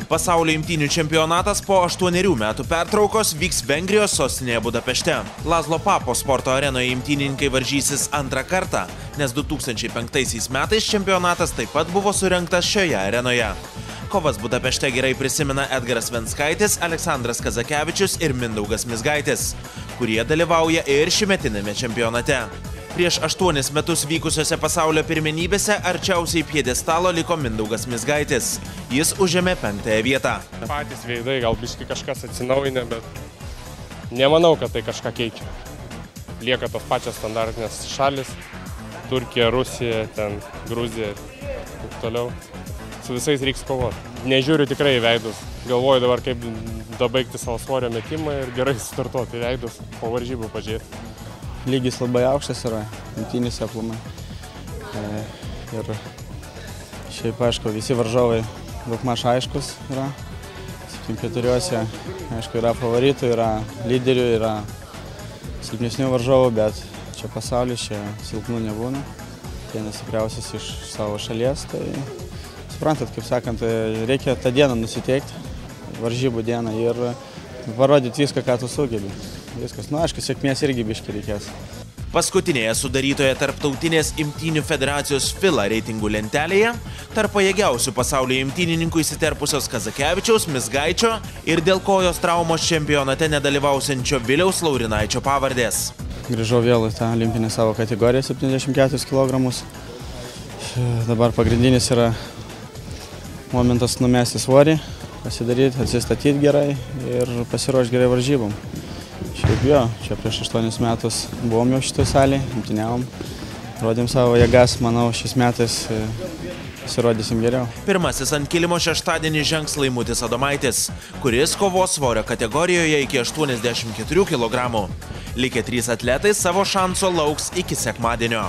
Pasaulio imtynių čempionatas po 8 metų pertraukos vyks Vengrijos sostinėje Budapešte. Lazlo Papo sporto arenoje imtynininkai varžysis antrą kartą, nes 2005 metais čempionatas taip pat buvo surengtas šioje arenoje. Kovas Budapešte gerai prisimena Edgaras Venskaitis, Aleksandras Kazakevičius ir Mindaugas Mizgaitis, kurie dalyvauja ir šimetinėme čempionate. Prieš 8 metus vykusiose pasaulio pirmenybėse arčiausiai pjedestalo liko Mindaugas Mizgaitis. Jis užėmė 5-ąją vietą. Patys veidai, gal biškai kažkas atsinaujinę, bet nemanau, kad tai kažką keičia. Lieka tos pačios standartinės šalis – Turkija, Rusija, ten Gruzija ir taip toliau. Su visais reiks kovoti. Nežiūriu tikrai į veidus. Galvoju dabar, kaip dabaigti savo svorio metimą ir gerai startuoti į veidus, po varžybų pažiūrėti. Lygis labai aukštas yra, imtynėse aplamai. Ir šiaip, aišku, visi varžovai daugmaž aiškus yra. 74-ose, aišku, yra favoritų, yra lyderių, yra silpnesnių varžovų, bet čia pasaulis, čia silpnų nebūna. Vienas stipriausias iš savo šalies, tai suprantat, kaip sakant, reikia tą dieną nusiteikti, varžybų dieną ir parodyti viską, ką tu sugebi. Viskas. Nu, aišku, sėkmės irgi biškai reikės. Paskutinėje sudarytoje Tarptautinės imtynių federacijos FILA reitingų lentelėje tarp pajėgiausių pasaulio imtynininkų įsiterpusios Kazakevičiaus, Mizgaičio ir dėl kojos traumos čempionate nedalyvausiančio Viliaus Laurinaičio pavardės. Grįžau vėl į tą olimpinę savo kategoriją 74 kg. Dabar pagrindinis yra momentas numesti svorį, pasidaryti, atsistatyti gerai ir pasiruošti gerai varžybom. Šiaip jo, čia prieš 8 metus buvom jau šitoj salėje, imtyniavom, rodėm savo jėgas, manau, šiais metais pasirodysim geriau. Pirmasis ant kilimo šeštadienį žengs Laimutis Adomaitis, kuris kovos svorio kategorijoje iki 84 kg. Likę 3 atletai savo šanso lauks iki sekmadienio.